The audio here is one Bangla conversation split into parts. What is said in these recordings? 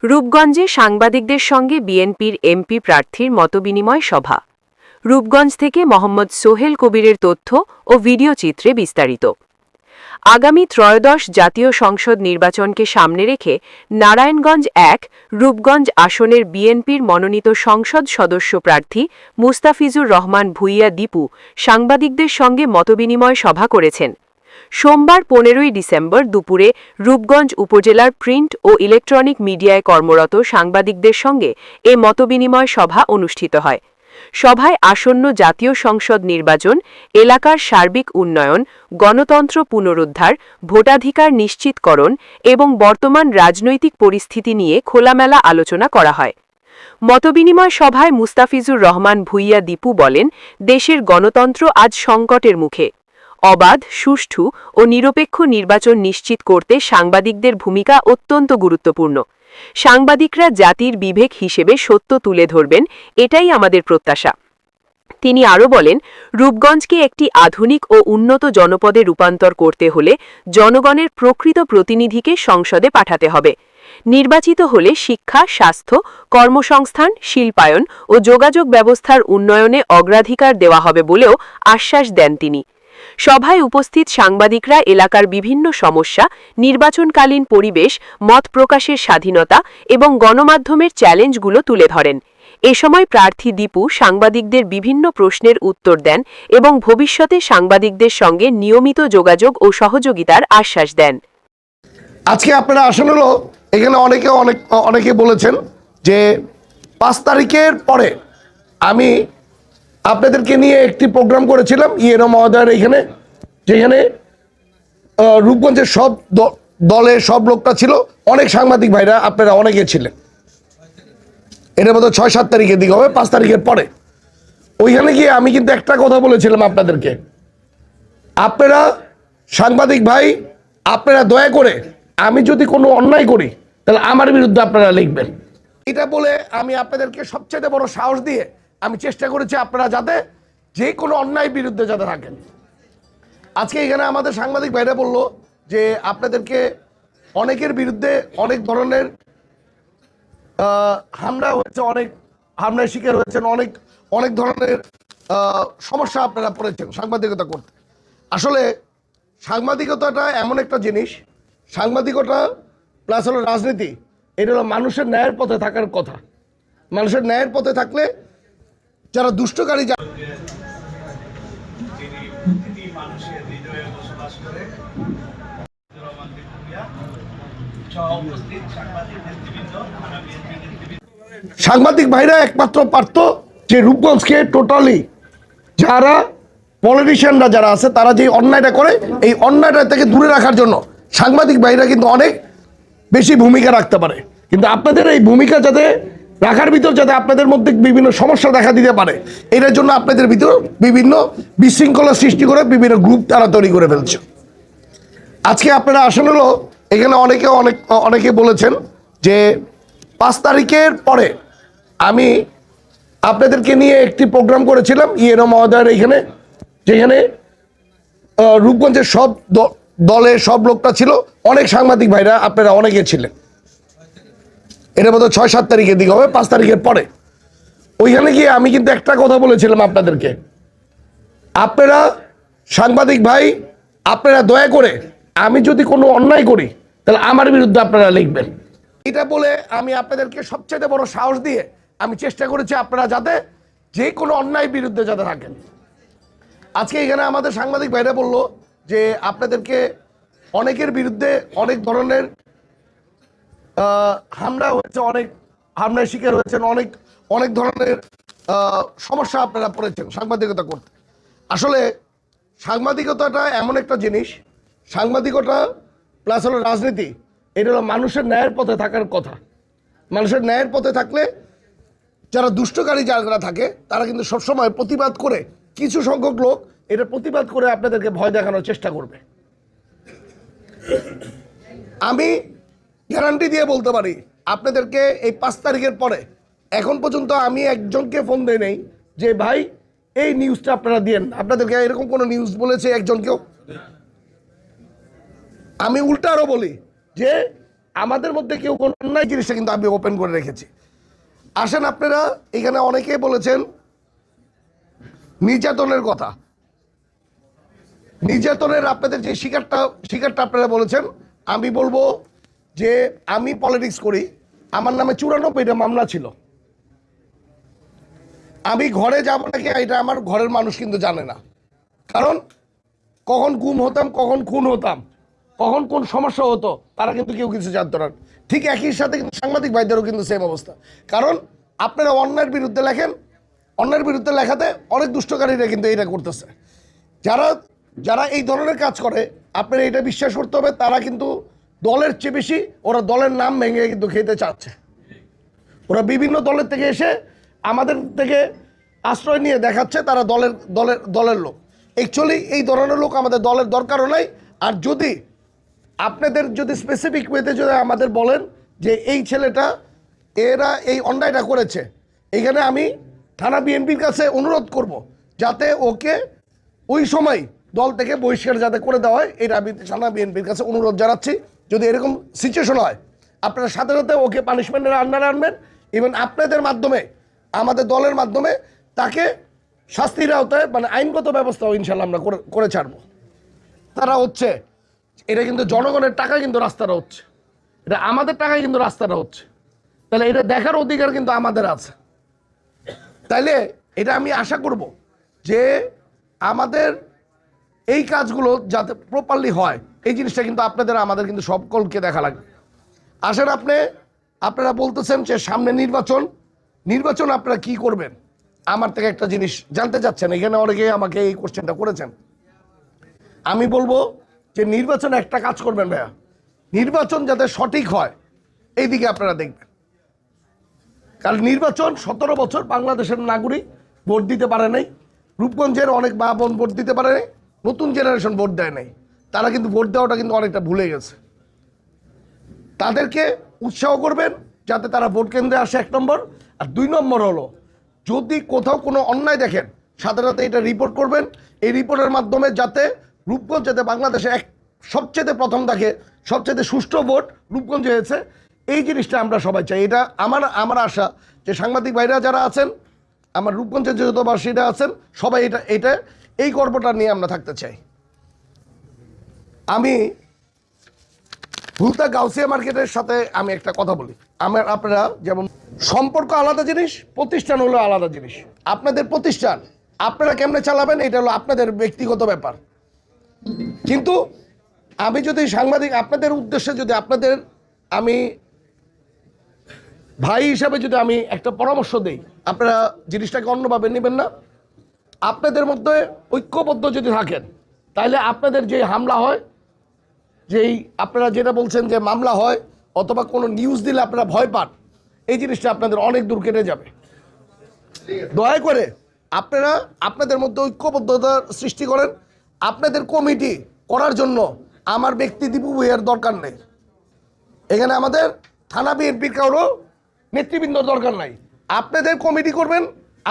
রূপগঞ্জে সাংবাদিকদের সঙ্গে বিএনপির এমপি প্রার্থীর মতবিনিময় সভা। রূপগঞ্জ থেকে মোহাম্মদ সোহেল কবিরের তথ্য ও ভিডিও চিত্রে বিস্তারিত। আগামী ত্রয়োদশ জাতীয় সংসদ নির্বাচনকে সামনে রেখে নারায়ণগঞ্জ ১ রূপগঞ্জ আসনের বিএনপির মনোনীত সংসদ সদস্য প্রার্থী মুস্তাফিজুর রহমান ভূঁইয়া দীপু সাংবাদিকদের সঙ্গে মতবিনিময় সভা করেছেন। সোমবার ১৫ই ডিসেম্বর দুপুরে রূপগঞ্জ উপজেলার প্রিন্ট ও ইলেকট্রনিক মিডিয়ায় কর্মরত সাংবাদিকদের সঙ্গে এ মতবিনিময় সভা অনুষ্ঠিত হয়। সভায় আসন্ন জাতীয় সংসদ নির্বাচন, এলাকার সার্বিক উন্নয়ন, গণতন্ত্র পুনরুদ্ধার, ভোটাধিকার নিশ্চিতকরণ এবং বর্তমান রাজনৈতিক পরিস্থিতি নিয়ে খোলামেলা আলোচনা করা হয়। মতবিনিময় সভায় মুস্তাফিজুর রহমান ভূঁইয়া দীপু বলেন, দেশের গণতন্ত্র আজ সংকটের মুখে। অবাধ, সুষ্ঠু ও নিরপেক্ষ নির্বাচন নিশ্চিত করতে সাংবাদিকদের ভূমিকা অত্যন্ত গুরুত্বপূর্ণ। সাংবাদিকরা জাতির বিবেক হিসেবে সত্য তুলে ধরবেন, এটাই আমাদের প্রত্যাশা। তিনি আরও বলেন, রূপগঞ্জকে একটি আধুনিক ও উন্নত জনপদে রূপান্তর করতে হলে জনগণের প্রকৃত প্রতিনিধিকে সংসদে পাঠাতে হবে। নির্বাচিত হলে শিক্ষা, স্বাস্থ্য, কর্মসংস্থান, শিল্পায়ন ও যোগাযোগ ব্যবস্থার উন্নয়নে অগ্রাধিকার দেওয়া হবে বলেও আশ্বাস দেন তিনি। সভায় উপস্থিত সাংবাদিকরা এলাকার বিভিন্ন সমস্যা, নির্বাচনকালীন পরিবেশ, মত প্রকাশের স্বাধীনতা এবং গণমাধ্যমের চ্যালেঞ্জগুলো তুলে ধরেন। এ সময় প্রার্থী দীপু সাংবাদিকদের বিভিন্ন প্রশ্নের উত্তর দেন এবং ভবিষ্যতে সাংবাদিকদের সঙ্গে নিয়মিত যোগাযোগ ও সহযোগিতার আশ্বাস দেন। আজকে আপনারা আসলে হলো এখানে অনেকে বলেছেন যে 5 তারিখের পরে আমি আপনাদেরকে নিয়ে একটি প্রোগ্রাম করেছিলাম ইয়েনো মহোদয়ের এখানে, যেখানে রূপগঞ্জের সব দলের সব লোকটা ছিল, অনেক সাংবাদিক ভাইরা আপনারা অনেকে ছিলেন। এটার মধ্যে 6-7 তারিখের দিকে হবে, 5 তারিখের পরে। ওইখানে গিয়ে আমি কিন্তু একটা কথা বলেছিলাম আপনাদেরকে, আপনারা সাংবাদিক ভাই, আপনারা দয়া করে আমি যদি কোনো অন্যায় করি তাহলে আমার বিরুদ্ধে আপনারা লিখবেন। এটা বলে আমি আপনাদেরকে সবচেয়ে বড় সাহস দিয়ে আমি চেষ্টা করেছি আপনারা যাতে যে কোনো অন্যায়ের বিরুদ্ধে যাতে থাকেন। আজকে এখানে আমাদের সাংবাদিক ভাইরা বলল যে আপনাদেরকে অনেকের বিরুদ্ধে অনেক ধরনের হামলা হয়েছে, অনেক হামলার শিকার হয়েছেন, অনেক ধরনের সমস্যা আপনারা পড়েছেন সাংবাদিকতা করতে। আসলে সাংবাদিকতাটা এমন একটা জিনিস, সাংবাদিকতা প্লাস হলো রাজনীতি, এটা হলো মানুষের ন্যায়ের পথে থাকার কথা। মানুষের ন্যায়ের পথে থাকলে যারা দুষ্টকারী সাংবাদিক ভাইরা একমাত্র পারত যে রূপগঞ্জকে টোটালি যারা পলিটিশিয়ানরা যারা আছে তারা যে অন্যায়টা করে এই অন্যায়টা থেকে দূরে রাখার জন্য সাংবাদিক ভাইরা কিন্তু অনেক বেশি ভূমিকা রাখতে পারে। কিন্তু আপনাদের এই ভূমিকা যাতে রাখার ভিতর যাতে আপনাদের মধ্যে বিভিন্ন সমস্যা দেখা দিতে পারে, এটার জন্য আপনাদের ভিতর বিভিন্ন বিশৃঙ্খলা সৃষ্টি করে বিভিন্ন গ্রুপ তারা তৈরি করে ফেলছে। আজকে আপনারা আসলে হলো এখানে অনেকে বলেছেন যে 5 তারিখের পরে আমি আপনাদেরকে নিয়ে একটি প্রোগ্রাম করেছিলাম ইয়েনো মহোদয়ের এখানে, যেখানে রূপগঞ্জের সব দলের সব লোকটা ছিল, অনেক সাংবাদিক ভাইরা আপনারা অনেকে ছিলেন। এটার মধ্যে 6-7 তারিখের দিকে হবে, 5 তারিখের পরে। ওইখানে গিয়ে আমি কিন্তু একটা কথা বলেছিলাম আপনাদেরকে, আপনারা সাংবাদিক ভাই, আপনারা দয়া করে আমি যদি কোনো অন্যায় করি তাহলে আমার বিরুদ্ধে আপনারা লিখবেন। এটা বলে আমি আপনাদেরকে সবচেয়ে বড় সাহস দিয়ে আমি চেষ্টা করেছি আপনারা যাতে যে কোনো অন্যায়ের বিরুদ্ধে যাতে থাকেন। আজকে এখানে আমাদের সাংবাদিক ভাইরা বলল যে আপনাদেরকে অনেকের বিরুদ্ধে অনেক ধরনের হামলা হয়েছে, অনেক হামলার শিকার হয়েছেন, অনেক ধরনের সমস্যা আপনারা পড়েছেন সাংবাদিকতা করতে। আসলে সাংবাদিকতাটা এমন একটা জিনিস, সাংবাদিকতা প্লাস হলো রাজনীতি, এটা হলো মানুষের ন্যায়ের পথে থাকার কথা। মানুষের ন্যায়ের পথে থাকলে যারা দুষ্টকারী যারা থাকে তারা কিন্তু সবসময় প্রতিবাদ করে, কিছু সংখ্যক লোক এটা প্রতিবাদ করে আপনাদেরকে ভয় দেখানোর চেষ্টা করবে। আমি গ্যারান্টি দিয়ে বলতে পারি আপনাদেরকে এই 5 তারিখের পরে এখন পর্যন্ত আমি একজনকে ফোন দেই নেই যে ভাই এই নিউজটা আপনারা দিয়েন। আপনাদেরকে এরকম কোনো নিউজ বলেছে একজনকেও? আমি উল্টা আরও বলি যে আমাদের মধ্যে কেউ কোনো অন্যায় জিনিসটা কিন্তু আমি ওপেন করে রেখেছি। আসেন, আপনারা এখানে অনেকেই বলেছেন নির্যাতনের কথা। নির্যাতনের আপনাদের যে শিকারটা আপনারা বলেছেন, আমি বলবো যে আমি পলিটিক্স করি, আমার নামে 94টা মামলা ছিল। আমি ঘরে যাব নাকি এটা আমার ঘরের মানুষ কিন্তু জানে না, কারণ কখন গুম হতাম, কখন খুন হতাম, কখন কোন সমস্যা হতো তারা কিন্তু কেউ কিছু জানতো না। ঠিক একই সাথে কিন্তু সাংবাদিক ভাইদেরও কিন্তু সেম অবস্থা। কারণ আপনারা অন্যায়ের বিরুদ্ধে লেখেন, অন্যায়ের বিরুদ্ধে লেখাতে অনেক দুষ্টকারীরা কিন্তু এটা করতেছে। যারা যারা এই ধরনের কাজ করে, আপনারা এটা বিশ্বাস করতে হবে, তারা কিন্তু দলের চেয়ে বেশি ওরা দলের নাম ভেঙে কিন্তু খেতে চাচ্ছে। ওরা বিভিন্ন দলের থেকে এসে আমাদের থেকে আশ্রয় নিয়ে দেখাচ্ছে তারা দলের দলের দলের লোক। অ্যাকচুয়ালি এই ধরনের লোক আমাদের দলের দরকারও নাই। আর যদি আপনাদের যদি স্পেসিফিক ওয়েতে যদি আমাদের বলেন যে এই ছেলেটা এরা এই অন্যায়টা করেছে, এখানে আমি থানা বিএনপির কাছে অনুরোধ করব যাতে ওকে ওই সময় দল থেকে বহিষ্কার যাতে করে দেওয়া হয়, এটা আমি থানা বিএনপির কাছে অনুরোধ জানাচ্ছি। যদি এরকম সিচুয়েশন হয়, আপনারা সাথে সাথে ওকে পানিশমেন্টের আন্ডারে আনবেন, এবং আপনাদের মাধ্যমে আমাদের দলের মাধ্যমে তাকে শাস্তির আওতায় মানে আইনগত ব্যবস্থাও ইনশাল্লাহ আমরা করে ছাড়বো। তারা হচ্ছে এটা কিন্তু জনগণের টাকা কিন্তু রাস্তাটা হচ্ছে, এটা আমাদের টাকায় কিন্তু রাস্তাটা হচ্ছে, তাহলে এটা দেখার অধিকার কিন্তু আমাদের আছে। তাইলে এটা আমি আশা করব যে আমাদের এই কাজগুলো যাতে প্রপারলি হয়, এই জিনিসটা কিন্তু আপনাদের আমাদের কিন্তু সকলকে দেখা লাগবে। আসেন, আপনারা বলতেছেন যে সামনে নির্বাচন আপনারা কি করবেন, আমার থেকে একটা জিনিস জানতে চাচ্ছেন। এখানে অনেকে আমাকে এই কোশ্চেনটা করেছেন। আমি বলবো যে নির্বাচন একটা কাজ করবেন ভাইয়া, নির্বাচন যাতে সঠিক হয় এই দিকে আপনারা দেখবেন। কারণ নির্বাচন 17 বছর বাংলাদেশের নাগরিক ভোট দিতে পারে নাই, রূপগঞ্জের অনেক মা বোন ভোট দিতে পারে নাই, নতুন জেনারেশন ভোট দেয় নাই, তারা কিন্তু ভোট দেওয়াটা কিন্তু অনেকটা ভুলে গেছে। তাদেরকে উৎসাহ করবেন যাতে তারা ভোট কেন্দ্রে আসে, 1 নম্বর। আর 2 নম্বর হলো, যদি কোথাও কোনো অন্যায় দেখেন সাথে সাথে এটা রিপোর্ট করবেন। এই রিপোর্টের মাধ্যমে যাতে রূপগঞ্জ যাতে বাংলাদেশে সবচেয়ে প্রথম থাকে, সবচেয়ে সুষ্ঠু ভোট রূপগঞ্জে হয়েছে, এই জিনিসটা আমরা সবাই চাই। এটা আমার আশা যে সাংবাদিক ভাইরা যারা আছেন, আমার রূপগঞ্জের যত বাসীরা আছেন, সবাই এই গর্বটা নিয়ে আমরা থাকতে চাই। আমি ভুলতা গাউসিয়া মার্কেটের সাথে আমি একটা কথা বলি। আপনারা যেমন সম্পর্ক আলাদা জিনিস, প্রতিষ্ঠান হলো আলাদা জিনিস। আপনাদের প্রতিষ্ঠান আপনারা কেমনে চালাবেন এটা হলো আপনাদের ব্যক্তিগত ব্যাপার। কিন্তু আমি যদি সাংবাদিক আপনাদের উদ্দেশ্যে যদি আমি ভাই হিসাবে যদি আমি একটা পরামর্শ দেই, আপনারা জিনিসটাকে অন্যভাবে নেবেন না। আপনাদের মধ্যে ঐক্যবদ্ধ যদি থাকেন, তাহলে আপনাদের যে হামলা হয়, যেই আপনারা যেটা বলছেন যে মামলা হয় অথবা কোনো নিউজ দিলে আপনারা ভয় পান, এই জিনিসটা আপনাদের অনেক দূর কেটে যাবে। দয়া করে আপনারা আপনাদের মধ্যে ঐক্যবদ্ধতা সৃষ্টি করেন। আপনাদের কমিটি করার জন্য আমার ব্যক্তি দীপু ভূঁইয়ার দরকার নেই, এখানে আমাদের থানা বিএনপির কারো নেতৃবৃন্দর দরকার নাই। আপনাদের কমিটি করবেন,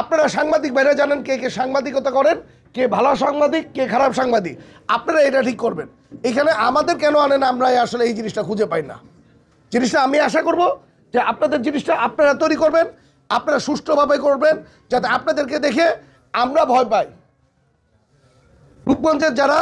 আপনারা সাংবাদিক ভাইরা জানেন কে কে সাংবাদিকতা করেন, কে ভালো সাংবাদিক, কে খারাপ সাংবাদিক, আপনারা এটা ঠিক করবেন। এখানে আমাদের কেন আনেন, আমরা আসলে এই জিনিসটা খুঁজে পাই না। জিনিসটা আমি আশা করব যে আপনাদের জিনিসটা আপনারা তৈরি করবেন, আপনারা সুষ্ঠুভাবে করবেন, যাতে আপনাদেরকে দেখে আমরা ভয় পাই। রূপগঞ্জের যারা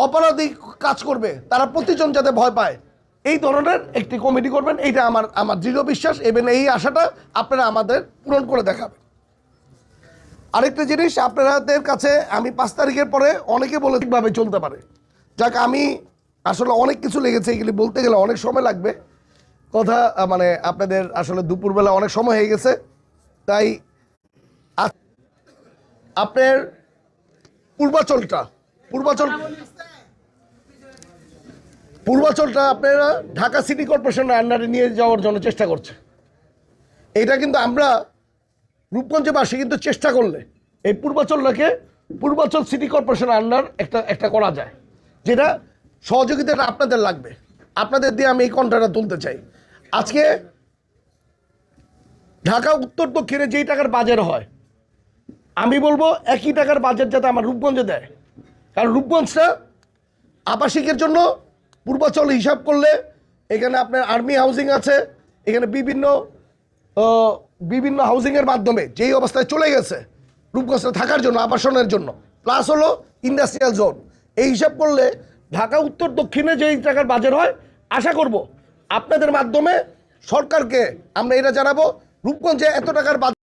অপরাধী কাজ করবে তারা প্রতিজন যাতে ভয় পায়, এই ধরনের একটি কমিটি করবেন, এইটা আমার দৃঢ় বিশ্বাস, এবং এই আশাটা আপনারা আমাদের পূরণ করে দেখাবেন। আরেকটা জিনিস আপনাদের কাছে, আমি 5 তারিখের পরে অনেকে বলে ঠিকভাবে চলতে পারে, যাক আমি আসলে অনেক কিছু লেগেছে, এগুলি বলতে গেলে অনেক সময় লাগবে। কথা মানে আপনাদের আসলে দুপুরবেলা অনেক সময় হয়ে গেছে, তাই আপনার পূর্বাচলটা আপনারা ঢাকা সিটি কর্পোরেশনের আন্ডারে নিয়ে যাওয়ার জন্য চেষ্টা করছে। এটা কিন্তু আমরা রূপগঞ্জবাসী কিন্তু চেষ্টা করলে এই পূর্বাচল সিটি কর্পোরেশনের আন্ডার একটা করা যায়, যেটা সহযোগিতাটা আপনাদের লাগবে। আপনাদের দিয়ে আমি এই কন্ট্রাক্টটা তুলতে চাই। আজকে ঢাকা উত্তর দক্ষিণে যেই টাকার বাজার হয়, আমি বলবো একই টাকার বাজেট যাতে আমার রূপগঞ্জে দেয়, কারণ রূপগঞ্জটা আবাসিকের জন্য পূর্বাচল হিসাব করলে এখানে আপনার আর্মি হাউজিং আছে, এখানে বিভিন্ন হাউজিংয়ের মাধ্যমে যেই অবস্থায় চলে গেছে রূপগঞ্জে থাকার জন্য, আবাসনের জন্য, প্লাস হলো ইন্ডাস্ট্রিয়াল জোন, এই হিসাব করলে ঢাকা উত্তর দক্ষিণে যেই টাকার বাজেট হয়, আশা করব আপনাদের মাধ্যমে সরকারকে আমরা এটা জানাবো, রূপগঞ্জে এত টাকার বাজেট